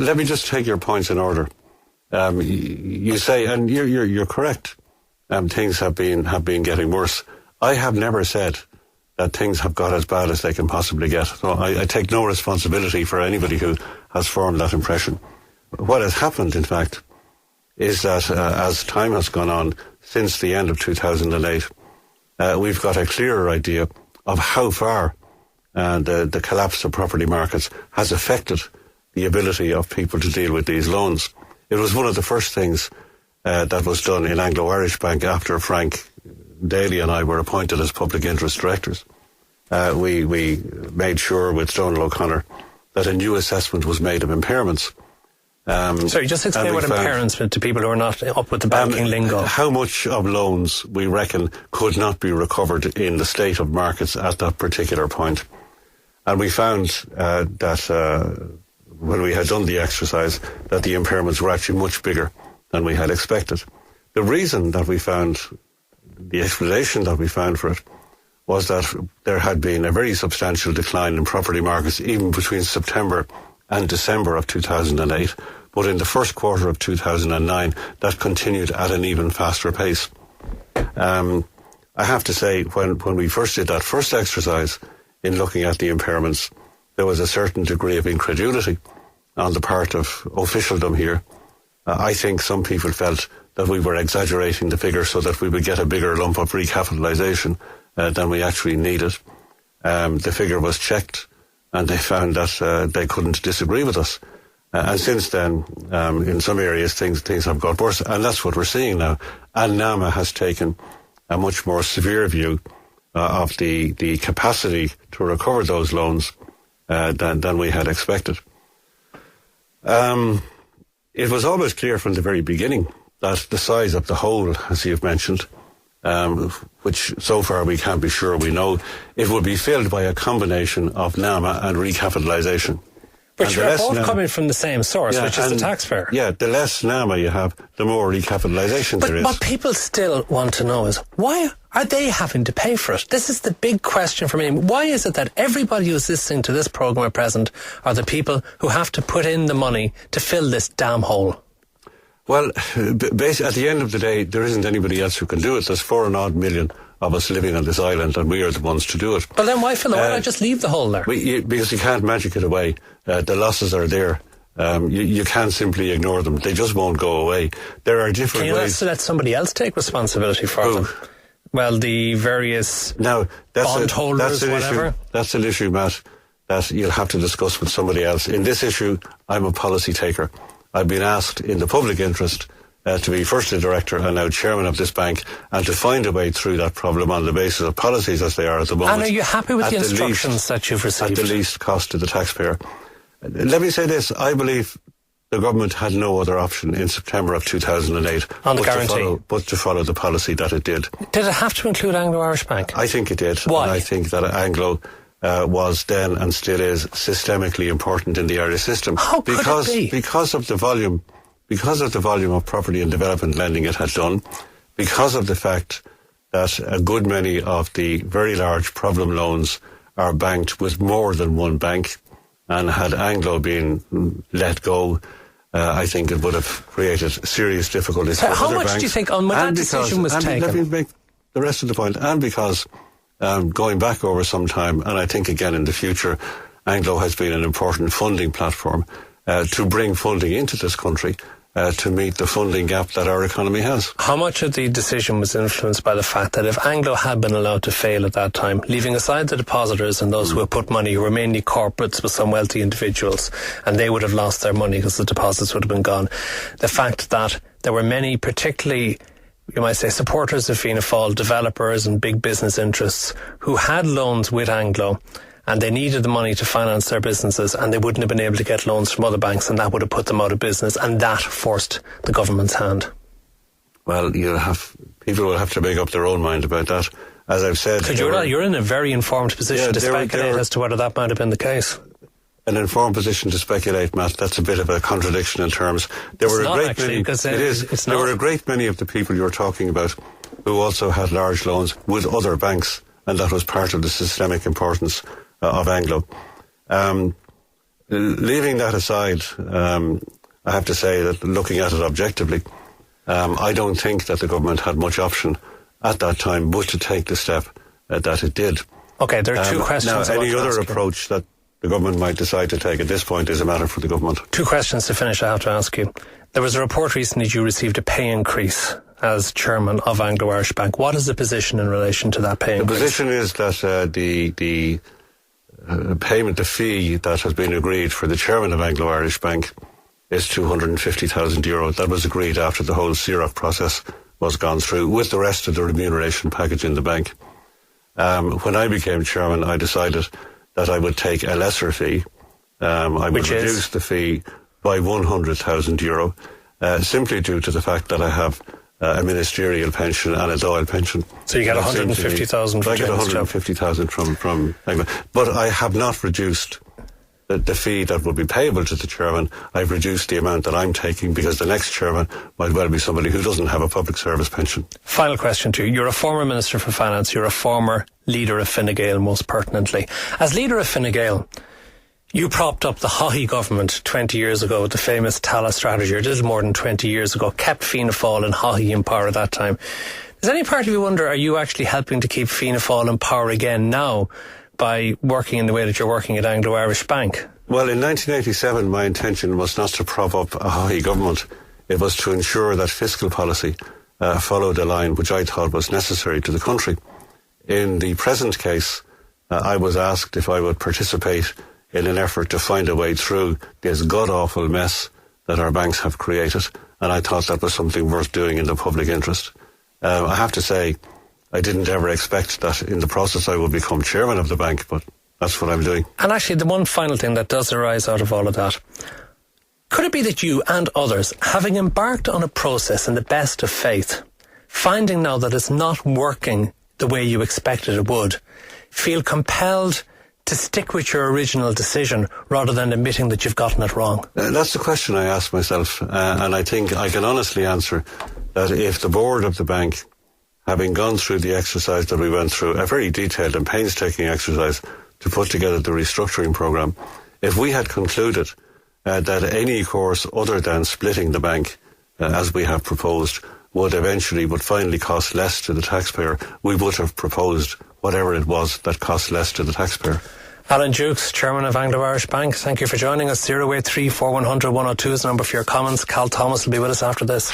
let me just take your points in order. You say, and you're correct. Things have been getting worse. I have never said that things have got as bad as they can possibly get. So I take no responsibility for anybody who has formed that impression. What has happened, in fact, is that as time has gone on since the end of 2008, we've got a clearer idea of how far the collapse of property markets has affected the ability of people to deal with these loans. It was one of the first things that was done in Anglo-Irish Bank after Frank Daly and I were appointed as public interest directors. We made sure with Donald O'Connor that a new assessment was made of impairments. Sorry, just explain what impairments meant to people who are not up with the banking lingo. How much of loans we reckon could not be recovered in the state of markets at that particular point. And we found that when we had done the exercise, that the impairments were actually much bigger than we had expected. The reason that we found, the explanation that we found for it, was that there had been a very substantial decline in property markets even between September and December of 2008, but in the first quarter of 2009, that continued at an even faster pace. I have to say, when we first did that first exercise in looking at the impairments, there was a certain degree of incredulity on the part of officialdom here. I think some people felt that we were exaggerating the figure so that we would get a bigger lump of recapitalisation than we actually needed. The figure was checked, and they found that they couldn't disagree with us. And since then, in some areas, things have got worse, and that's what we're seeing now. And NAMA has taken a much more severe view of the capacity to recover those loans than we had expected. It was always clear from the very beginning that the size of the hole, as you've mentioned, which so far we can't be sure we know, it would be filled by a combination of NAMA and recapitalisation. But you're both coming from the same source, which is the taxpayer. Yeah, the less NAMA you have, the more recapitalisation there is. But what people still want to know is, why are they having to pay for it? This is the big question for me. Why is it that everybody who's listening to this programme at present are the people who have to put in the money to fill this damn hole? Well, basically, at the end of the day, there isn't anybody else who can do it. There's 4.5 million of us living on this island, and we are the ones to do it. Well, then why fill it? Why not just leave the hole there? Because you can't magic it away. The losses are there. You can't simply ignore them. They just won't go away. There are different ways. Can you let somebody else take responsibility for them? Well, the various bondholders, whatever. That's an issue, Matt, that you'll have to discuss with somebody else. In this issue, I'm a policy taker. I've been asked in the public interest to be first a director and now chairman of this bank, and to find a way through that problem on the basis of policies as they are at the moment. And are you happy with the instructions that you've received? At the least cost to the taxpayer. Let me say this, I believe the government had no other option in September of 2008 on the guarantee, but to follow the policy that it did. Did it have to include Anglo-Irish Bank? I think it did. Why? And I think that Anglo was then and still is systemically important in the Irish system. How could it be? Because of the volume of property and development lending it had done, because of the fact that a good many of the very large problem loans are banked with more than one bank, and had Anglo been let go, I think it would have created serious difficulties for other banks. How much do you think when that decision was taken? Let me make the rest of the point. And because going back over some time, and I think again in the future, Anglo has been an important funding platform to bring funding into this country to meet the funding gap that our economy has. How much of the decision was influenced by the fact that if Anglo had been allowed to fail at that time, leaving aside the depositors and those who had put money, who were mainly corporates with some wealthy individuals, and they would have lost their money because the deposits would have been gone, the fact that there were many, particularly, you might say, supporters of Fianna Fáil, developers and big business interests, who had loans with Anglo, and they needed the money to finance their businesses, and they wouldn't have been able to get loans from other banks, and that would have put them out of business, and that forced the government's hand. Well, people will have to make up their own mind about that. As I've said... You're in a very informed position to speculate as to whether that might have been the case. An informed position to speculate, Matt, that's a bit of a contradiction in terms. There were a great many of the people you're talking about who also had large loans with other banks, and that was part of the systemic importance of Anglo. Leaving that aside, I have to say that looking at it objectively, I don't think that the government had much option at that time but to take the step that it did. Okay, there are two questions. Now, any other approach that the government might decide to take at this point is a matter for the government. Two questions to finish I have to ask you. There was a report recently you received a pay increase as chairman of Anglo-Irish Bank. What is the position in relation to that pay increase? The position is that the payment, the fee that has been agreed for the chairman of Anglo-Irish Bank is €250,000. That was agreed after the whole CIROC process was gone through with the rest of the remuneration package in the bank. When I became chairman, I decided that I would take a lesser fee. I would reduce the fee by €100,000, simply due to the fact that I have a ministerial pension and a Dáil pension. So you get 150,000 from I get 150,000 from Anglo. But I have not reduced the fee that would be payable to the chairman. I've reduced the amount that I'm taking because the next chairman might well be somebody who doesn't have a public service pension. Final question to you. You're a former Minister for Finance. You're a former leader of Fine Gael, most pertinently. As leader of Fine Gael, you propped up the Haughey government 20 years ago with the famous Tala strategy, or a little more than 20 years ago, kept Fianna Fáil and Haughey in power at that time. Does any part of you wonder, are you actually helping to keep Fianna Fáil in power again now by working in the way that you're working at Anglo-Irish Bank? Well, in 1987, my intention was not to prop up a Haughey government. It was to ensure that fiscal policy followed a line which I thought was necessary to the country. In the present case, I was asked if I would participate in an effort to find a way through this god-awful mess that our banks have created, and I thought that was something worth doing in the public interest. I have to say, I didn't ever expect that in the process I would become chairman of the bank, but that's what I'm doing. And actually, the one final thing that does arise out of all of that, could it be that you and others, having embarked on a process in the best of faith, finding now that it's not working the way you expected it would, feel compelled to stick with your original decision rather than admitting that you've gotten it wrong? That's the question I ask myself, and I think I can honestly answer that if the board of the bank, having gone through the exercise that we went through, a very detailed and painstaking exercise to put together the restructuring programme, if we had concluded that any course other than splitting the bank, as we have proposed, would finally cost less to the taxpayer, we would have proposed whatever it was that cost less to the taxpayer. Alan Dukes, Chairman of Anglo-Irish Bank, thank you for joining us. 083 4100 102 is the number for your comments. Cal Thomas will be with us after this.